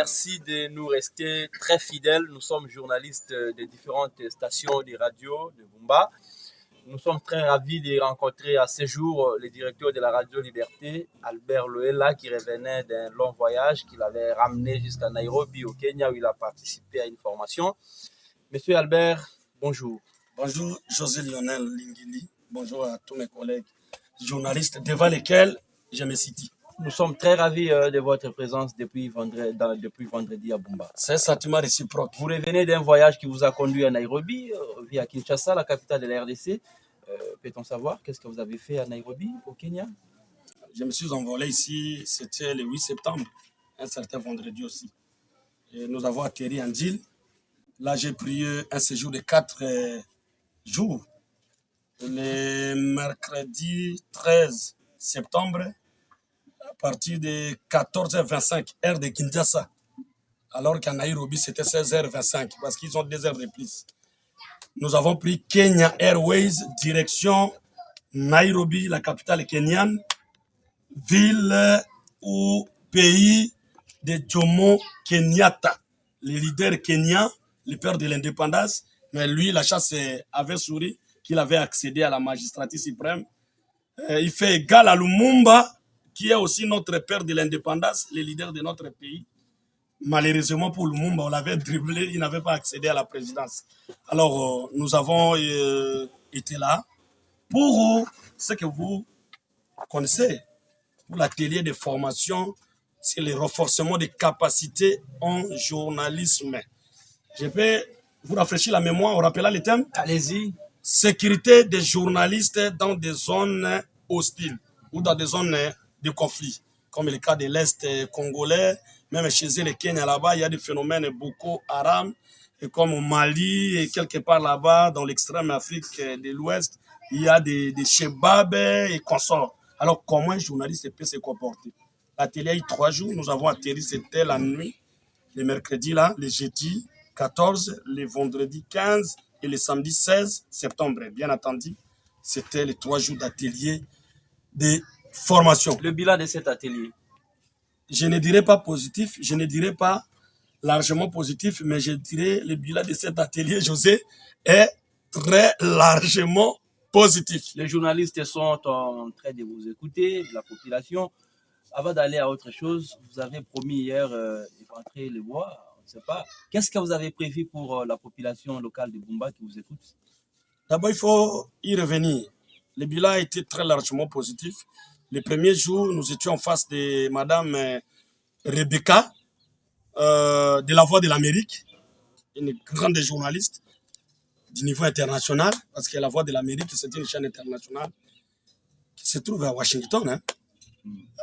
merci de nous rester très fidèles. Nous sommes journalistes de différentes stations de radio de Bumba. Nous sommes très ravis de rencontrer à ce jour le directeur de la Radio Liberté, Albert Loela, qui revenait d'un long voyage qu'il avait ramené jusqu'à Nairobi, au Kenya, où il a participé à une formation. Monsieur Albert, bonjour. Bonjour, José Lionel Lingili. Bonjour à tous mes collègues journalistes devant lesquels je me situe. Nous sommes très ravis de votre présence depuis vendredi à Bumba. C'est un sentiment réciproque. Vous revenez d'un voyage qui vous a conduit à Nairobi, via Kinshasa, la capitale de la RDC. Peut-on savoir qu'est-ce que vous avez fait à Nairobi, au Kenya? Je me suis envolé ici, c'était le 8 septembre, un certain vendredi aussi. Et nous avons atterri en Djil. Là, j'ai pris un séjour de 4 jours. Le mercredi 13 septembre, à partir de 14h25, heure de Kinshasa. Alors qu'à Nairobi, c'était 16h25, parce qu'ils ont 2 heures de plus. Nous avons pris Kenya Airways, direction Nairobi, la capitale kenyane, ville ou pays de Jomo Kenyatta, le leader kenyan, le père de l'indépendance. Mais lui, la chasse avait souri qu'il avait accédé à la magistrature suprême. Il fait égal à Lumumba, qui est aussi notre père de l'indépendance, le leader de notre pays. Malheureusement pour Lumumba, on l'avait dribblé, il n'avait pas accédé à la présidence. Alors, nous avons été là pour ce que vous connaissez, pour l'atelier de formation, c'est le renforcement des capacités en journalisme. Je peux vous rafraîchir la mémoire en rappelant les thèmes. Allez-y. Sécurité des journalistes dans des zones hostiles ou dans des zones de conflit, comme le cas de l'Est congolais, même chez les Kenya là-bas, il y a des phénomènes Boko Haram, et comme au Mali et quelque part là-bas, dans l'extrême Afrique de l'Ouest, il y a des Chebab et consorts. Alors, comment un journaliste peut se comporter? L'atelier a eu 3 jours, nous avons atterri, c'était la nuit, le mercredi là, le jeudi 14, le vendredi 15 et le samedi 16 septembre. Bien entendu, c'était les 3 jours d'atelier de formation. Le bilan de cet atelier? Je ne dirais pas positif, je ne dirais pas largement positif, mais je dirais le bilan de cet atelier, José, est très largement positif. Les journalistes sont en train de vous écouter, la population. Avant d'aller à autre chose, vous avez promis hier de rentrer les bois. On ne sait pas. Qu'est-ce que vous avez prévu pour la population locale de Bumba qui vous écoute? D'abord, il faut y revenir. Le bilan a été très largement positif. Le premier jour, nous étions en face de Madame Rebecca, de La Voix de l'Amérique, une grande journaliste du niveau international, parce que La Voix de l'Amérique, c'est une chaîne internationale qui se trouve à Washington.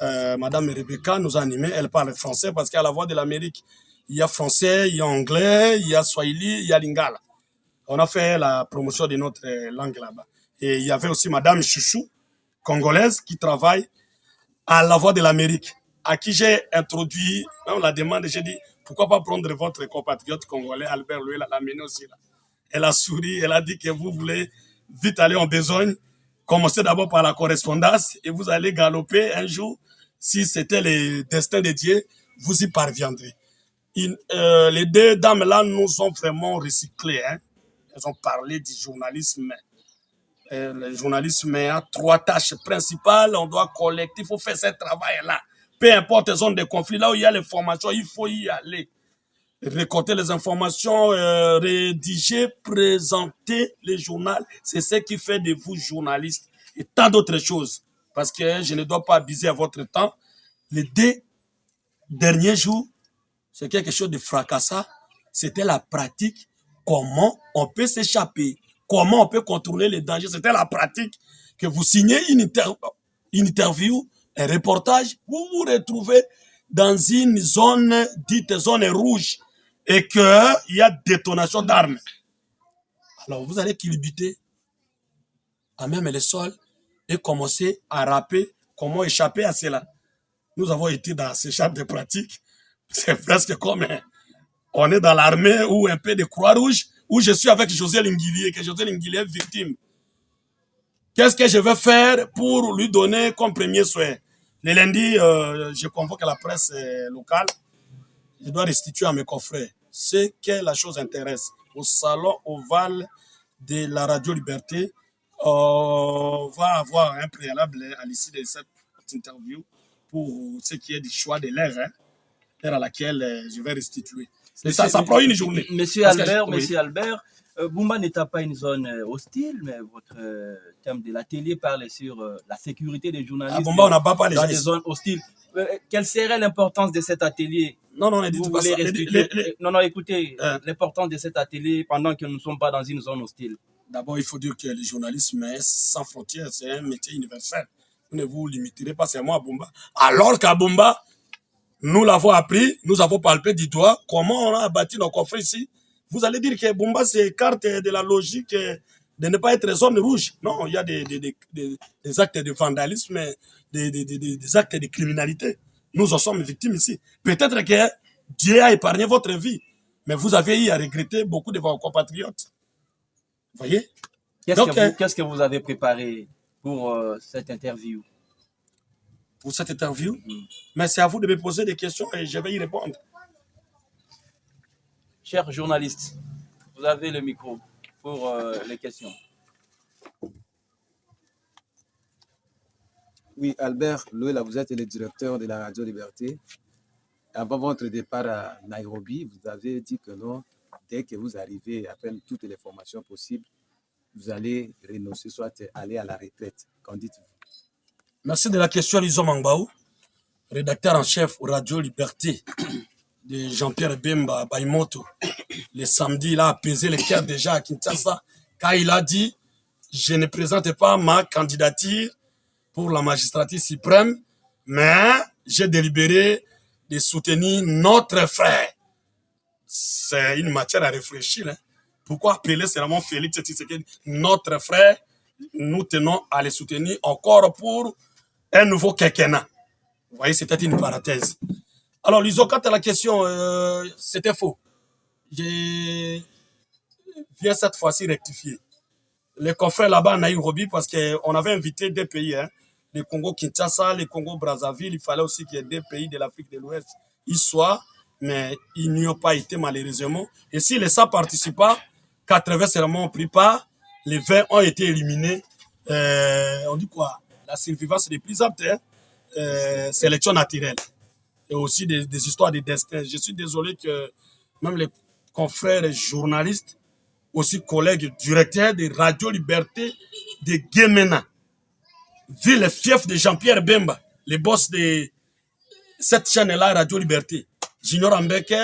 Madame Rebecca nous a animés, elle parle français, parce qu'à La Voix de l'Amérique, il y a français, il y a anglais, il y a swahili, il y a lingala. On a fait la promotion de notre langue là-bas. Et il y avait aussi Madame Chouchou, congolaise, qui travaille à La Voix de l'Amérique, à qui j'ai introduit, même la demande, j'ai dit, pourquoi pas prendre votre compatriote congolais, Albert Loué, l'amener aussi là. Elle a souri, elle a dit que vous voulez vite aller en besogne, commencez d'abord par la correspondance et vous allez galoper un jour, si c'était le destin de Dieu, vous y parviendrez. Les 2 dames là nous ont vraiment recyclés. Elles ont parlé du journalisme. Le journalisme a 3 tâches principales. On doit collecter, il faut faire ce travail-là. Peu importe les zones de conflit, là où il y a les formations, il faut y aller. Récolter les informations, rédiger, présenter les journaux. C'est ce qui fait de vous journalistes. Et tant d'autres choses. Parce que je ne dois pas abuser à votre temps. Les 2 derniers jours, c'est quelque chose de fracassant. C'était la pratique. Comment on peut s'échapper? Comment on peut contourner les dangers? C'était la pratique. Que vous signez une interview, un reportage, vous vous retrouvez dans une zone dite zone rouge et qu'il y a détonation d'armes. Alors vous allez culbuter à même le sol et commencer à rapper comment échapper à cela. Nous avons été dans ce genre de pratique. C'est presque comme on est dans l'armée ou un peu de Croix-Rouge, où je suis avec José Lingili, que José Lingili est victime. Qu'est-ce que je vais faire pour lui donner comme premier souhait? Le lundi, je convoque la presse locale. je dois restituer à mes confrères ce que la chose intéresse. Au salon ovale de la Radio Liberté, on va avoir un préalable à l'issue de cette interview pour ce qui est du choix de l'heure, l'heure à laquelle je vais restituer. Ça prend une journée. Monsieur Albert, Bumba n'était pas une zone hostile, mais votre thème de l'atelier parlait sur la sécurité des journalistes Bumba, on n'a pas parlé dans des zones hostiles. Quelle serait l'importance de cet atelier? Non, ne dites pas ça. Non, écoutez, l'importance de cet atelier pendant que nous ne sommes pas dans une zone hostile. D'abord, il faut dire que le journalisme est sans frontières, c'est un métier universel. Vous ne vous limiterez pas seulement à Bumba. Alors qu'à Bumba, nous l'avons appris, nous avons palpé du doigt comment on a bâti nos confrères ici. Vous allez dire que Bumba s'écarte de la logique de ne pas être zone rouge. Non, il y a des actes de vandalisme, des actes de criminalité. Nous en sommes victimes ici. Peut-être que Dieu a épargné votre vie, mais vous avez eu à regretter beaucoup de vos compatriotes. Vous voyez? Qu'est-ce que vous avez préparé pour cette interview? Pour cette interview? Mais c'est à vous de me poser des questions et je vais y répondre. Chers journalistes, vous avez le micro pour les questions. Oui, Albert Louela, vous êtes le directeur de la Radio Liberté. Avant votre départ à Nairobi, vous avez dit que non, dès que vous arrivez, après toutes les formations possibles, vous allez renoncer, soit aller à la retraite. Qu'en dites-vous? Merci de la question, Lizo Mangbaou, rédacteur en chef Radio Liberté de Jean-Pierre Bemba Baimoto. Le samedi, il a apaisé les cœurs déjà à Kinshasa quand il a dit « Je ne présente pas ma candidature pour la magistrature suprême, mais j'ai délibéré de soutenir notre frère. » C'est une matière à réfléchir. Pourquoi appeler seulement Félix Tshisekedi notre frère? Nous tenons à le soutenir encore pour un nouveau quinquennat. Vous voyez, c'était une parenthèse. Alors, Lizo, quant à la question, c'était faux. Je viens cette fois-ci rectifier. Les confrères là-bas à Nairobi, parce qu'on avait invité deux pays, le Congo-Kinshasa, le Congo-Brazzaville, il fallait aussi qu'il y ait deux pays de l'Afrique de l'Ouest. Ils soient, mais ils n'y ont pas été malheureusement. Et si les 100 participants, 80 seulement ont pris part, les 20 ont été éliminés. On dit quoi? La survivance des plus aptes, sélection naturelle. Et aussi des histoires de destin. Je suis désolé que même les confrères journalistes, aussi collègues directeurs de Radio Liberté de Guémena, vu le fief de Jean-Pierre Bemba, le boss de cette chaîne-là, Radio Liberté, Junior Ambeke,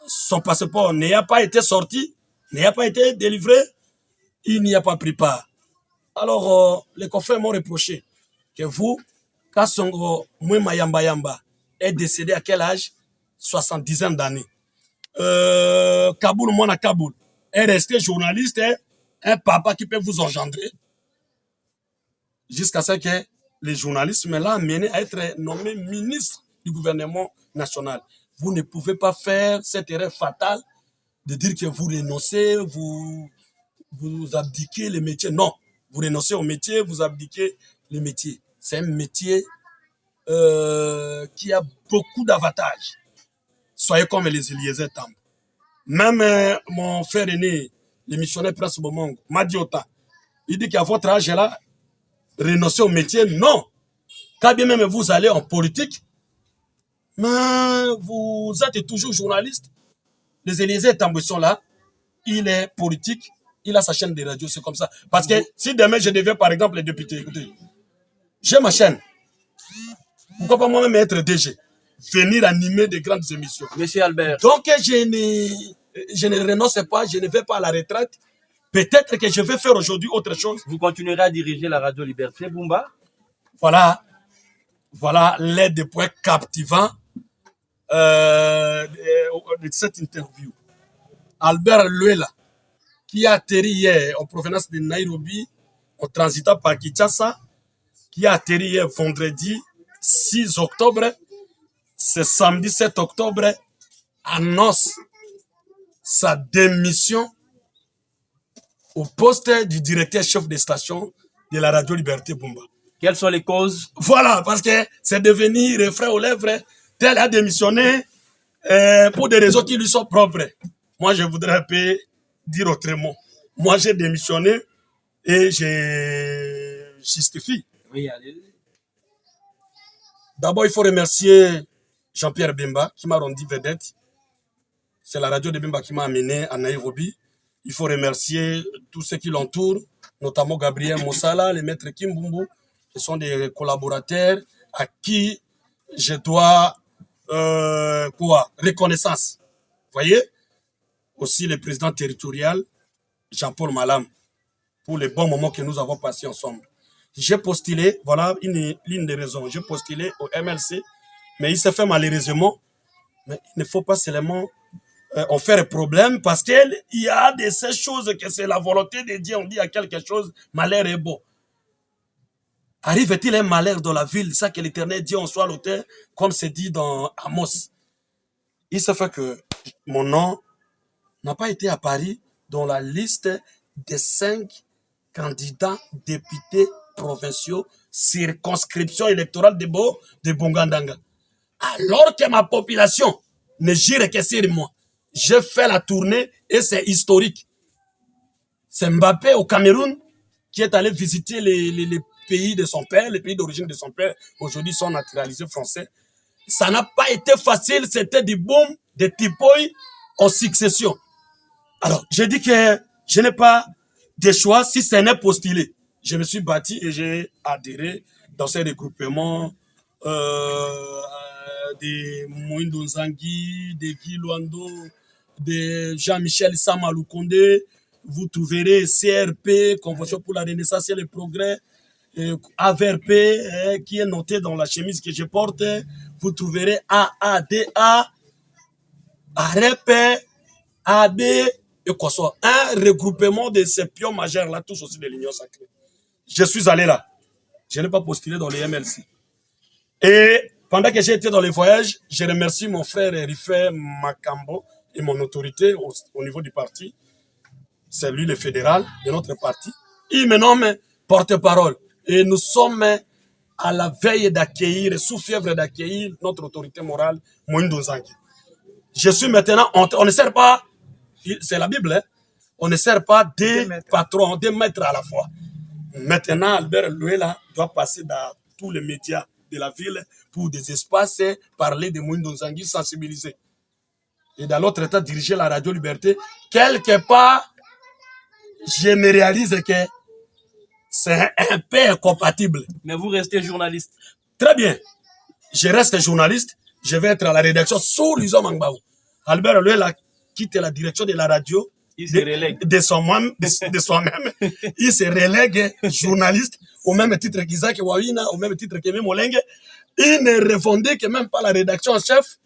son passeport n'a pas été sorti, n'a pas été délivré, il n'y a pas pris part. Alors, les confrères m'ont reproché que vous, Kassongo Mwema Yamba Yamba, est décédé à quel âge? 70 ans d'années. Kaboul Mwana Kaboul est resté journaliste, un papa qui peut vous engendrer, jusqu'à ce que le journalisme l'a amené à être nommé ministre du gouvernement national. Vous ne pouvez pas faire cette erreur fatale de dire que vous renoncez, vous abdiquez le métier. Non, vous renoncez au métier, vous abdiquez le métier. C'est un métier qui a beaucoup d'avantages. Soyez comme les Eliezer Tambo. Même mon frère aîné, le missionnaire Prince Bomongo, Madiota, il dit qu'à votre âge là, renoncer au métier, non. Quand bien même vous allez en politique, mais vous êtes toujours journaliste. Les Eliezer Tambo sont là, il est politique, il a sa chaîne de radio, c'est comme ça. Parce que si demain je deviens par exemple le député, écoutez, j'ai ma chaîne. Pourquoi pas moi-même être DG? Venir animer de grandes émissions. Monsieur Albert. Donc je ne renonce pas, je ne vais pas à la retraite. Peut-être que je vais faire aujourd'hui autre chose. Vous continuerez à diriger la Radio Liberté, Bumba? Voilà les deux points captivants de cette interview. Albert Louela, qui a atterri hier en provenance de Nairobi, en transitant par Kinshasa, qui a atterri hier vendredi 6 octobre, ce samedi 7 octobre, annonce sa démission au poste du directeur chef de station de la Radio Liberté Bumba. Quelles sont les causes? Voilà, parce que c'est devenu refrain aux lèvres. Tel a démissionné, pour des raisons qui lui sont propres. Moi, je voudrais un peu dire autrement. Moi, j'ai démissionné et je justifie. Oui, allez. D'abord, il faut remercier Jean-Pierre Bemba qui m'a rendu vedette. C'est la radio de Bemba qui m'a amené à Nairobi. Il faut remercier tous ceux qui l'entourent, notamment Gabriel Moussala, les maîtres Kimbumbu, qui sont des collaborateurs à qui je dois reconnaissance. Vous voyez? Aussi le président territorial, Jean-Paul Malam, pour les bons moments que nous avons passés ensemble. J'ai postulé, voilà l'une des raisons, j'ai postulé au MLC, mais il s'est fait malheureusement. Mais il ne faut pas seulement en faire problème parce qu'il y a de ces choses que c'est la volonté de Dieu. On dit à quelque chose, malheur est beau. Arrive-t-il un malheur dans la ville, ça que l'Éternel dit en soit l'auteur, comme c'est dit dans Amos. Il se fait que mon nom n'a pas été à Paris dans la liste des 5 candidats députés provinciaux circonscription électorale de Bongandanga. Alors que ma population ne gire que sur moi. J'ai fait la tournée et c'est historique. C'est Mbappé au Cameroun qui est allé visiter les pays de son père, les pays d'origine de son père. Aujourd'hui, sont naturalisés français. Ça n'a pas été facile, c'était du boom, des tipoïs en succession. Alors, j'ai dit que je n'ai pas de choix si ce n'est postulé. Je me suis bâti et j'ai adhéré dans ces regroupements de Moïndo Nzangi, de Guy Luando, de Jean-Michel Samalou Condé. Vous trouverez CRP, Convention pour la Renaissance et le Progrès, AVRP, qui est noté dans la chemise que je porte. Vous trouverez AADA, AREP, AB, et quoi soit. Un regroupement de ces pions majeurs là, tous aussi de l'Union sacrée. Je suis allé là. Je n'ai pas postulé dans les MLC. Et pendant que j'ai été dans les voyages, je remercie mon frère Rifé Makambo et mon autorité au niveau du parti. C'est lui le fédéral de notre parti. Il me nomme porte-parole. Et nous sommes à la veille d'accueillir, sous fièvre d'accueillir notre autorité morale, Moïndo Nzangi. Je suis maintenant, on ne sert pas, c'est la Bible, hein? On ne sert pas des patrons, des maîtres à la fois. Maintenant, Albert Louela doit passer dans tous les médias de la ville pour des espaces, parler de Moïndo Nzangi, sensibiliser. Et dans l'autre état, diriger la Radio Liberté. Quelque part, je me réalise que c'est un peu incompatible. Mais vous restez journaliste. Très bien. Je reste journaliste. Je vais être à la rédaction sous Luzo Mangbaou. Albert Louela quitte la direction de la radio. Il se relègue. De soi-même. Il se relègue journaliste au même titre qu'Isaac Wawina, au même titre que Molenge. Il ne revendique même pas la rédaction en chef.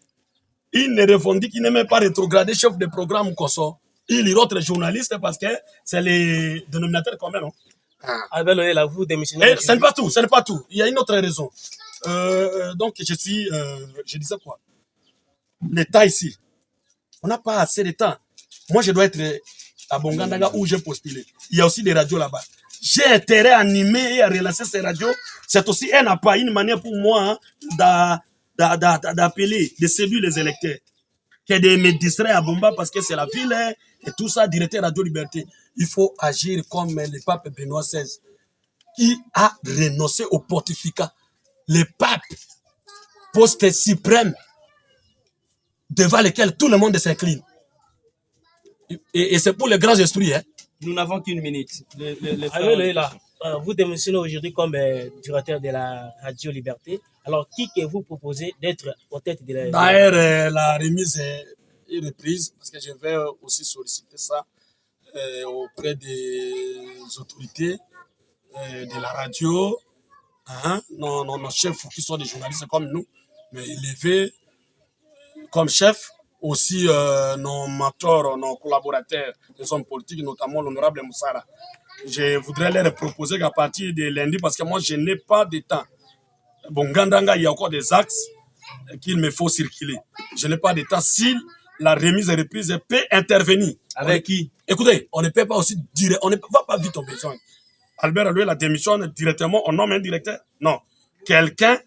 Il ne revendique, il n'est même pas rétrogradé chef de programme ou Koso. Il est autre journaliste parce que c'est les dénominateurs communs. Non? Albert Loyela, vous démissionnez. Ce n'est pas tout, ce n'est pas tout. Il y a une autre raison. Donc, je disais quoi? L'État ici, on n'a pas assez de temps. Moi, je dois être à Bongandanga où j'ai postulé. Il y a aussi des radios là-bas. J'ai intérêt à animer et à relancer ces radios. C'est aussi une manière pour moi d'appeler, de séduire les électeurs. Que de me distraire à Bomba parce que c'est la ville et tout ça, directeur Radio Liberté. Il faut agir comme le pape Benoît XVI qui a renoncé au pontificat. Le pape, poste suprême devant lequel tout le monde s'incline. Et c'est pour les grands esprits. Hein. Nous n'avons qu'une minute. Vous démissionnez aujourd'hui comme directeur de la Radio Liberté. Alors, qui que vous proposez d'être aux têtes de la... D'ailleurs, la remise est reprise parce que je vais aussi solliciter ça auprès des autorités de la radio, nos chefs qui sont des journalistes comme nous, mais élevés comme chefs, aussi nos mentors, nos collaborateurs, les hommes politiques, notamment l'honorable Moussara. Je voudrais leur proposer qu'à partir de lundi, parce que moi, je n'ai pas de temps. Bon, Gandanga, il y a encore des axes qu'il me faut circuler. Je n'ai pas de temps. Si la remise et reprise peut intervenir. Avec qui? Écoutez, on ne peut pas aussi dire, on ne va pas vite au besoin. Albert Loué la démissionne directement, on nomme un directeur. Non. Quelqu'un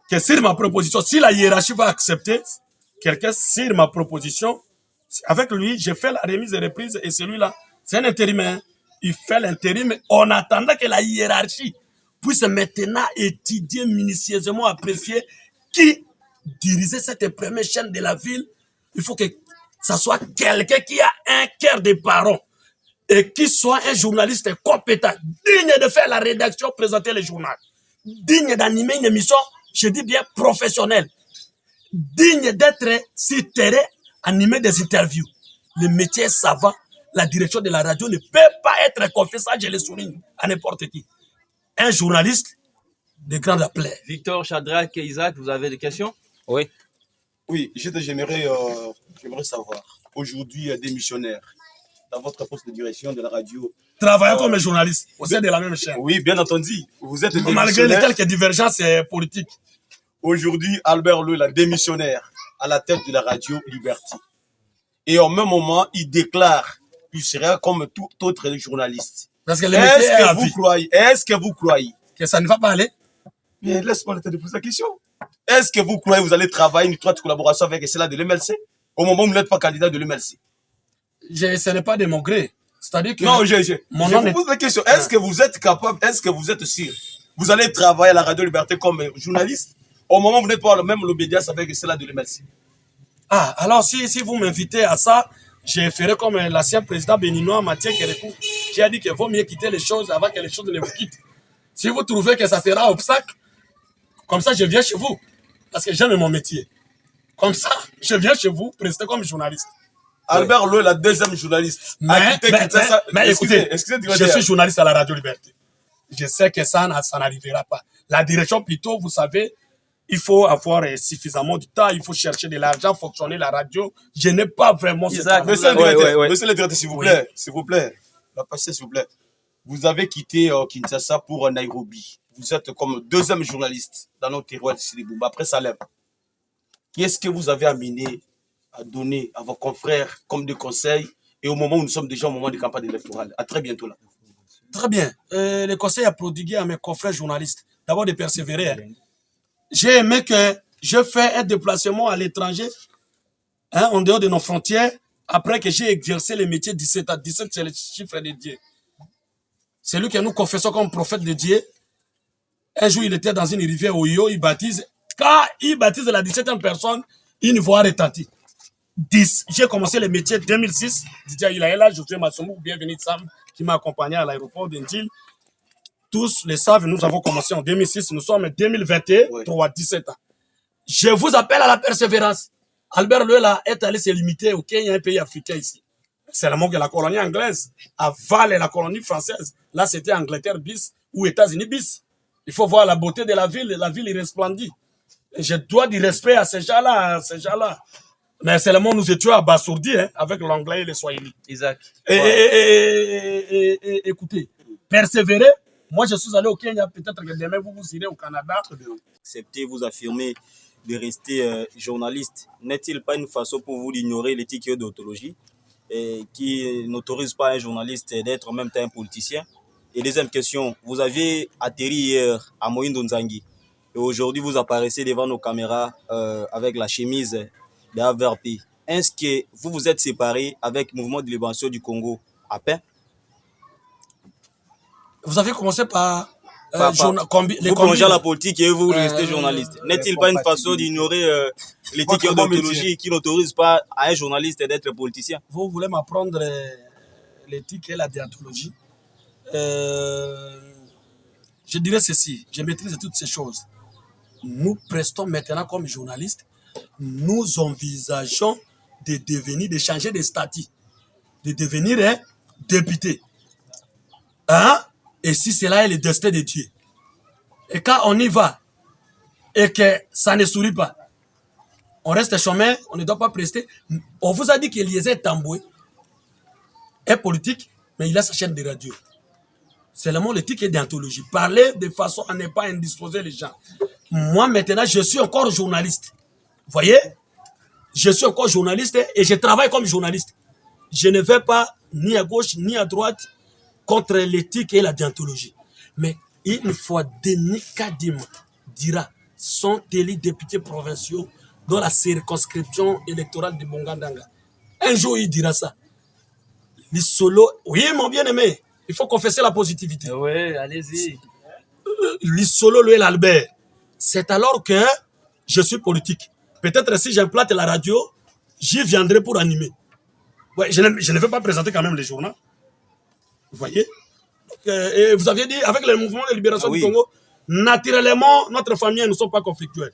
que sur ma proposition, si la hiérarchie va accepter, quelqu'un sur ma proposition. Avec lui, j'ai fait la remise et reprise et celui-là, c'est un intérimaire. Il fait l'intérim en attendant que la hiérarchie puisse maintenant étudier minutieusement, apprécier qui dirigeait cette première chaîne de la ville. Il faut que ça soit quelqu'un qui a un cœur de parent et qui soit un journaliste compétent, digne de faire la rédaction, présenter le journal, digne d'animer une émission, je dis bien professionnelle, digne d'être sur terrain, animer des interviews. Le métier est savant. La direction de la radio ne peut pas être confiée, ça je le souligne, à n'importe qui. Un journaliste de grande plaie. Victor, Shadrach et Isaac, vous avez des questions? Oui. Oui, j'aimerais savoir, aujourd'hui, démissionnaire, dans votre poste de direction de la radio. Travaillant comme journaliste, au sein de la même chaîne. Oui, bien entendu. Vous êtes démissionnaire. Malgré les quelques divergences politiques. Aujourd'hui, Albert Leu, la démissionnaire à la tête de la radio Liberté. Et en même moment, il déclare qu'il sera comme tout autre journaliste. Parce que est-ce que vous croyez que ça ne va pas aller? Bien, laisse-moi le temps de poser la question. Est-ce que vous croyez que vous allez travailler une étroite collaboration avec celle de l'MLC au moment où vous n'êtes pas candidat de l'MLC? Ce n'est pas de mon gré. C'est-à-dire que... Non, je vous pose la question. Est-ce que vous êtes capable, est-ce que vous êtes sûr? Vous allez travailler à la Radio Liberté comme journaliste au moment où vous n'êtes pas le même médias avec celle de l'MLC? Ah, alors si vous m'invitez à ça, je ferai comme l'ancien président béninois Mathieu Kérékou, qui a dit qu'il vaut mieux quitter les choses avant que les choses ne vous quittent. Si vous trouvez que ça sera obstacle, comme ça je viens chez vous, parce que j'aime mon métier. Comme ça, je viens chez vous, rester comme journaliste. Albert Leu, la deuxième journaliste. Mais écoutez, je suis journaliste à la Radio Liberté. Je sais que ça n'arrivera pas. La direction plutôt, vous savez, il faut avoir suffisamment de temps, il faut chercher de l'argent, fonctionner la radio. Je n'ai pas vraiment ce temps. Monsieur le directeur, s'il vous plaît, s'il vous plaît, la passez, s'il vous plaît. Vous avez quitté Kinshasa pour Nairobi. Vous êtes comme deuxième journaliste dans notre terroir de Silibumba, après Salem. Qu'est-ce que vous avez amené à donner à vos confrères comme des conseils et au moment où nous sommes déjà au moment de campagne électorale? À très bientôt là. Très bien. Les conseils à prodiguer à mes confrères journalistes. D'abord de persévérer. J'ai aimé que je fais un déplacement à l'étranger, en dehors de nos frontières, après que j'ai exercé le métier 17 à 17, c'est le chiffre de Dieu. C'est lui que nous confessons comme prophète de Dieu. Un jour, il était dans une rivière au Yo, il baptise. Quand il baptise la 17e personne, une voix retentit. J'ai commencé le métier 2006. Didier Ilaïla, Josué Massomou, bienvenue Sam, qui m'a accompagné à l'aéroport d'Indil. Tous le savent, nous avons commencé en 2006, nous sommes en 2021, 17 ans. Je vous appelle à la persévérance. Albert Leu est allé se limiter au Kenya, un pays africain ici. C'est le mot de la colonie anglaise. Avant la colonie française, là c'était Angleterre bis ou États-Unis bis. Il faut voir la beauté de la ville il resplendit. Et je dois du respect à ces gens-là, Mais seulement nous étions abasourdis avec l'anglais et le swahili. Isaac. Écoutez, persévérer. Moi, je suis allé au Kenya, peut-être que demain, vous irez au Canada. Acceptez, vous affirmez de rester journaliste. N'est-il pas une façon pour vous d'ignorer l'éthique et l'odéontologie qui n'autorise pas un journaliste d'être en même temps un politicien? Et deuxième question, vous aviez atterri hier à Moïndo Nzangi et aujourd'hui vous apparaissez devant nos caméras avec la chemise de AVRP. Est-ce que vous vous êtes séparé avec le mouvement de libération du Congo à peine? Vous avez commencé par vous plongez à la politique et vous restez journaliste. N'est-il pas une façon d'ignorer l'éthique et l'odéontologie qui n'autorise pas à un journaliste d'être politicien? Vous voulez m'apprendre l'éthique et la déontologie? Je dirais ceci, je maîtrise toutes ces choses. Nous prestons maintenant comme journalistes, nous envisageons de changer de statut, de devenir député. Et si cela est le destin de Dieu, et quand on y va, et que ça ne sourit pas, on reste chemin, on ne doit pas prester. On vous a dit qu'Eliezer Tamboué est politique, mais il a sa chaîne de radio. C'est le mot l'éthique et déontologie. Parler de façon à ne pas indisposer les gens. Moi, maintenant, je suis encore journaliste. Vous voyez? Je suis encore journaliste et je travaille comme journaliste. Je ne vais pas ni à gauche ni à droite contre l'éthique et la déontologie. Mais une fois Denis Kadima dira, sont élus députés provinciaux dans la circonscription électorale de Bongandanga. Un jour, il dira ça. Lissolo, oui, mon bien-aimé, il faut confesser la positivité. Oui, allez-y. Lissolo, lui, l'Albert. C'est alors que je suis politique. Peut-être si j'implante la radio, j'y viendrai pour animer. Ouais, je ne vais pas présenter quand même les journaux. Vous voyez? Et vous aviez dit, avec le mouvement de libération du Congo, naturellement, notre famille, nous ne sommes pas conflictuels.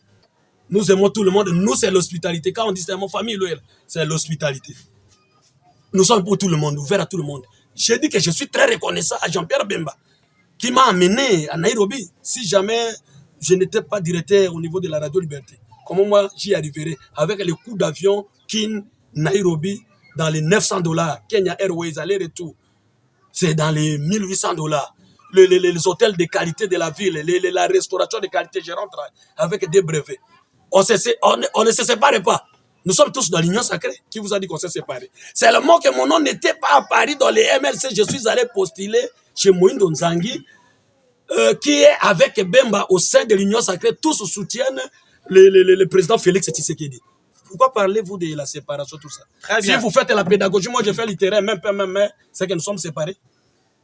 Nous aimons tout le monde. Nous, c'est l'hospitalité. Quand on dit c'est mon famille, c'est l'hospitalité. Nous sommes pour tout le monde, ouverts à tout le monde. J'ai dit que je suis très reconnaissant à Jean-Pierre Bemba, qui m'a amené à Nairobi. Si jamais je n'étais pas directeur au niveau de la Radio Liberté, comment moi j'y arriverais avec les coûts d'avion Kin, Nairobi, dans les $900, Kenya Airways, aller-retour, c'est dans les $1800. Les hôtels de qualité de la ville, la restauration de qualité, je rentre avec des brevets. On ne se sépare pas. Nous sommes tous dans l'union sacrée. Qui vous a dit qu'on s'est séparés? Seulement que mon nom n'était pas à Paris dans les MLC. Je suis allé postuler chez Moïndo Nzangi, qui est avec Bemba au sein de l'union sacrée. Tous soutiennent le président Félix Tshisekedi. Pourquoi parlez-vous de la séparation, tout ça? Très bien. Si vous faites la pédagogie, moi je fais littéraire, même, c'est que nous sommes séparés.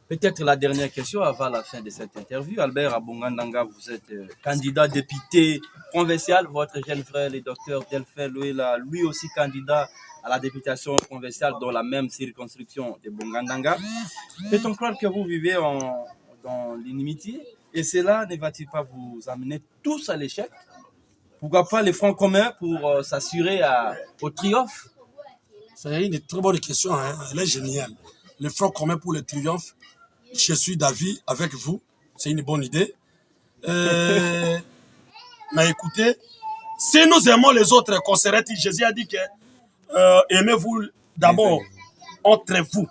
Peut-être la dernière question avant la fin de cette interview. Albert Abongandanga, vous êtes candidat député provincial. Votre jeune frère, le docteur Delphin Louela, lui aussi candidat à la députation provinciale dans la même circonscription de Bongandanga. Peut-on croire que vous vivez dans l'inimitié et cela ne va-t-il pas vous amener tous à l'échec? Pourquoi pas les fronts communs pour s'assurer au triomphe? C'est une très bonne question, hein? Elle est géniale. Le front commun pour le triomphe, je suis d'avis avec vous, c'est une bonne idée. Mais écoutez, si nous aimons les autres, qu'on serait, Jésus a dit que aimez-vous d'abord entre vous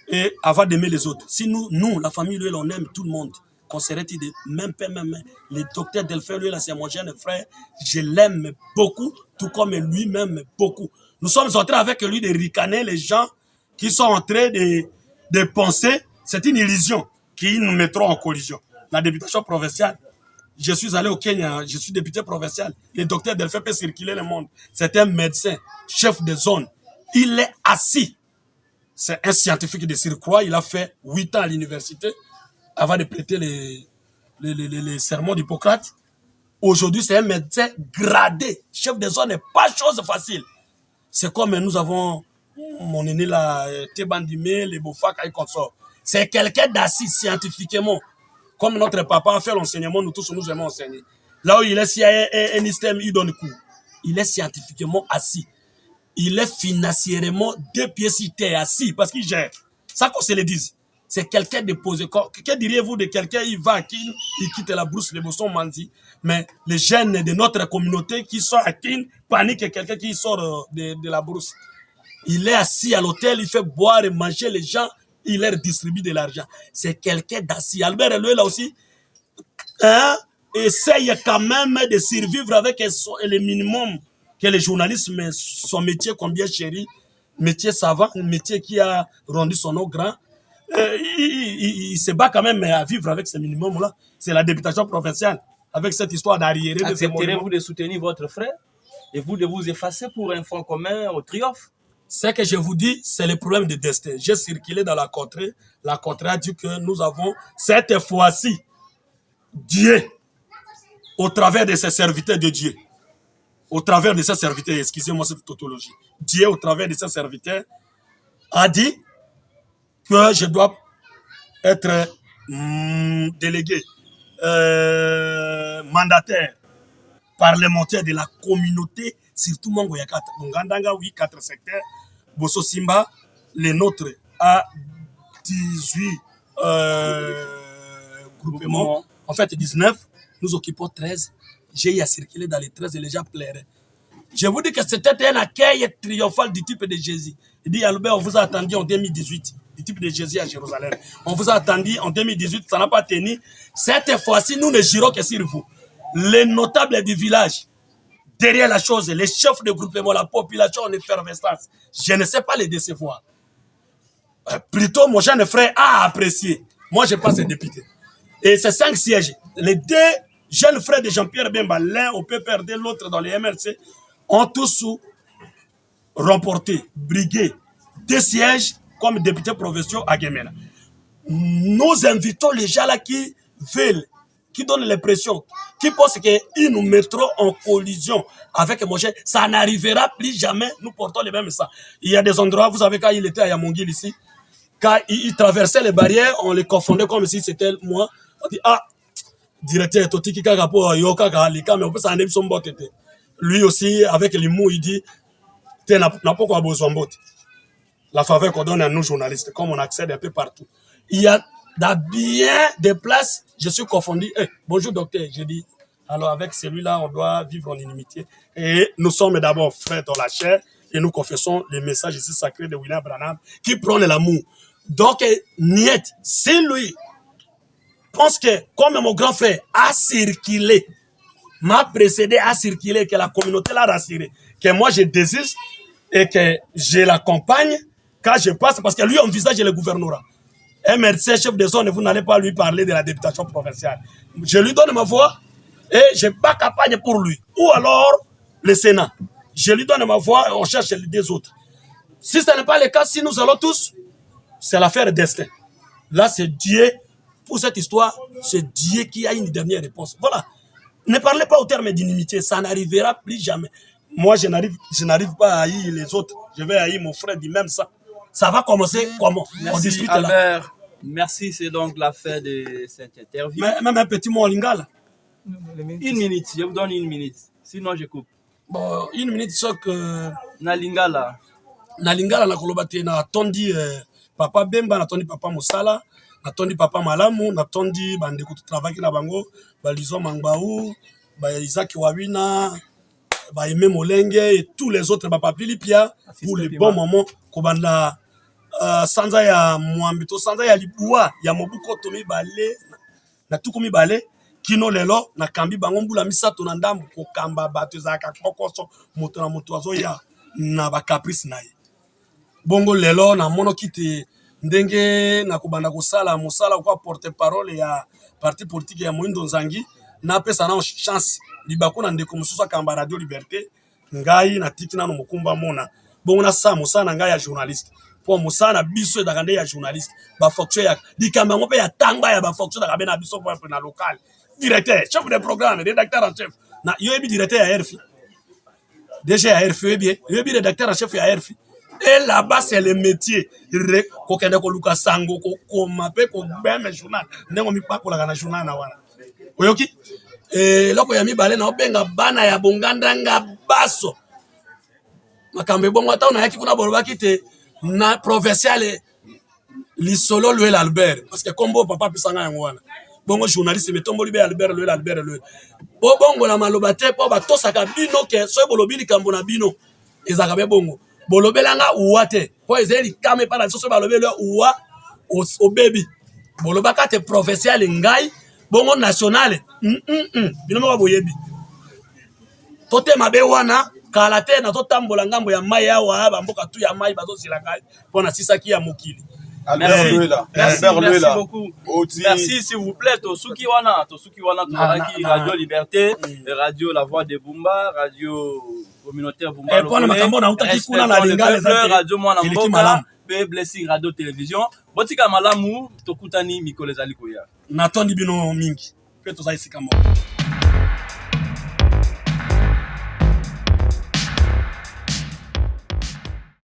et avant d'aimer les autres. Si nous, la famille, lui, on aime tout le monde, qu'on serait de même père, même mère. Le docteur Delphin, lui, là, c'est mon jeune frère, je l'aime beaucoup, tout comme lui-même beaucoup. Nous sommes en train avec lui de ricaner les gens qui sont en train de penser, c'est une illusion qui nous mettront en collision. La députation provinciale, je suis allé au Kenya, je suis député provincial. Le docteur Delphin peut circuler le monde. C'est un médecin, chef de zone. Il est assis. C'est un scientifique de surcroît. Il a fait 8 ans à l'université avant de prêter les sermons d'Hippocrate. Aujourd'hui, c'est un médecin gradé. Chef de zone n'est pas chose facile. C'est comme nous avons mon aîné là, Tébandimé, les Bofaka et consorts. C'est quelqu'un d'assis scientifiquement. Comme notre papa a fait l'enseignement, nous tous nous aimons enseigner. Là où il est, s'il y a un système, il donne cours. Il est scientifiquement assis. Il est financièrement deux pieds sur terre assis parce qu'il gère. Ça qu'on se le dise. C'est quelqu'un de posé. Que diriez-vous de quelqu'un, il va à Kin, il quitte la brousse, les bossons mandi. Mais les jeunes de notre communauté qui sont à Kin paniquent quelqu'un qui sort de la brousse. Il est assis à l'hôtel, il fait boire et manger les gens, il leur distribue de l'argent. C'est quelqu'un d'assis. Albert Eloué, là aussi, essaye quand même de survivre avec le minimum que les journalistes, son métier combien chéri, métier savant, métier qui a rendu son nom grand. Il se bat quand même à vivre avec ce minimum-là. C'est la députation provinciale, avec cette histoire d'arriéré. Accepterez-vous de soutenir votre frère et vous de vous effacer pour un front commun au triomphe? Ce que je vous dis, c'est le problème de destin. J'ai circulé dans la contrée a dit que nous avons, cette fois-ci, Dieu, au travers de ses serviteurs de Dieu, au travers de ses serviteurs, excusez-moi cette tautologie, Dieu, au travers de ses serviteurs, a dit que je dois être délégué, mandataire, parlementaire de la communauté, surtout Mongoyaka, Bongandanga, oui, 4 secteurs, Bosso Simba, les nôtres, à 18 groupements, en fait 19, nous occupons 13, j'ai eu à circuler dans les 13 et les gens pleuraient. Je vous dis que c'était un accueil triomphal du type de Jésus. Il dit, Albert, on vous a attendu en 2018, du type de Jésus à Jérusalem. On vous a attendu en 2018, ça n'a pas tenu. Cette fois-ci, nous ne jurons que sur vous. Les notables du village, derrière la chose, les chefs de groupement, la population en effervescence, je ne sais pas les décevoir. Plutôt, mon jeune frère a apprécié. Moi, je passe député. Et c'est 5 sièges. Les 2 jeunes frères de Jean-Pierre Bemba, l'un au PPRD, l'autre dans les MRC, ont tous remporté, brigué 2 sièges comme députés provinciaux à Guémena. Nous invitons les gens là qui veulent, qui donnent l'impression, qui pensent qu'ils nous mettront en collision avec Moshe. Ça n'arrivera plus jamais, nous portons les mêmes messages. Il y a des endroits, vous savez, quand il était à Yamongil ici, quand il traversait les barrières, on les confondait comme si c'était moi. On dit, ah, directeur Totiki Kagapo, Yoka Kalika, mais on peut s'en aller son bot. Lui aussi, avec les mots, il dit, n'a pas quoi besoin de la faveur qu'on donne à nous journalistes, comme on accède un peu partout. Il y a bien des places, je suis confondu. Bonjour docteur, je dis, alors avec celui-là, on doit vivre en inimitié. Et nous sommes d'abord frères dans la chair et nous confessons les messages ici sacrés de William Branham qui prône l'amour. Donc, Niet, si lui pense que, comme mon grand frère a circulé, m'a précédé à circuler, que la communauté l'a rassuré, que moi je désiste et que je l'accompagne quand je passe, parce que lui envisage le gouvernorat. MRC, chef de zone, vous n'allez pas lui parler de la députation provinciale. Je lui donne ma voix et je bats campagne pour lui. Ou alors le Sénat. Je lui donne ma voix et on cherche les 2 autres. Si ce n'est pas le cas, si nous allons tous, c'est l'affaire destin. Là, c'est Dieu. Pour cette histoire, c'est Dieu qui a une dernière réponse. Voilà. Ne parlez pas au terme d'inimitié. Ça n'arrivera plus jamais. Moi, je n'arrive pas à haïr les autres. Je vais haïr mon frère, dit même ça. Ça va commencer comment? Merci, on discute Albert. là. Merci, c'est donc la fin de cette interview. Mais, même un petit mot en lingala. 1 minute, je vous donne 1 minute. Sinon, je coupe. Bon, 1 minute, c'est que... Na lingala. Na lingala, na kolobate, na tondi papa Bemba, na tondi papa Moussala, na tondi papa Malamu, na tondi bandeko tout travail na bango, Balizo Mangbaou, Isaac Wawina, Aimé Molenge et tous les autres, papa Pilipia, pour les bons moments, Kobanda, Sanza ya Mwambito, Sanza ya Liboua, ya Mobuko Tomi Balé, na Tukomi Balé, Kino Lelo, na Kambi Bangombu la Misato na Ndambu, Kokamba Batuzaka, Kokoso, Moto na Motoazo ya, na ba caprice na ye. Bongo Lelo, na mono kite, ndenge, na Kubanda Kusala, Musala, kwa porte parole ya parti politique ya Moindo Nzangi, na pesa na chance, Libaku na ndeko mususa Kamba Radio Liberté, ngai na tikina no Mukumba Mona. Bongo na sa Musa na ngai ya journaliste. Pour Musa na biso da kande ya journaliste. Ba fonction ya dikamba ngope ya tangba ya ba fonction da kabena biso pour na local. Directeur, chef de programme, rédacteur en chef. Na yobi directeur ya RFI. Déjà à RFI bien, yobi rédacteur en chef ya RFI. Et là-bas c'est le métier. Ko kende ko luka sango ko mape ko beme journal. Ndengo mi pa ko la na journal na wana. Oyoki? Loko ya mibale na obenga bana ya bongandanga baso. Makambe bongo ata na yaki kuna bolobaki te na provincial lisolo Louel Albert parce que combo papa pisanga yango wana. Bongo journaliste metombo libe Albert Louel. Bongo la maloba te po ba tosaka bino ke so bolobili kambo na bino. Ezaka be bongo. Bolobelanga uwate. Po ezeli kame pa na so balobelo uwa o baby. Bolobaka te provincial ngai bongo national bino mo boyebi tote mabe wana kala te na totambola ngambo ya mai awa bamboka tu ya mai bazo silanga pona sisaki ya mokili. Merci beaucoup. Merci s'il vous plaît tosuki wana tozalaki Radio Liberté, Radio La Voix de Bumba, Radio Communautaire Bumba. Pona makambo na utaki kuna na lingala Radio Mwana Mboka, Blessing Radio Télévision. Botika malamu tokutani mikolo ezali koya. Natondi bino mingi. Pe tozali sika moko.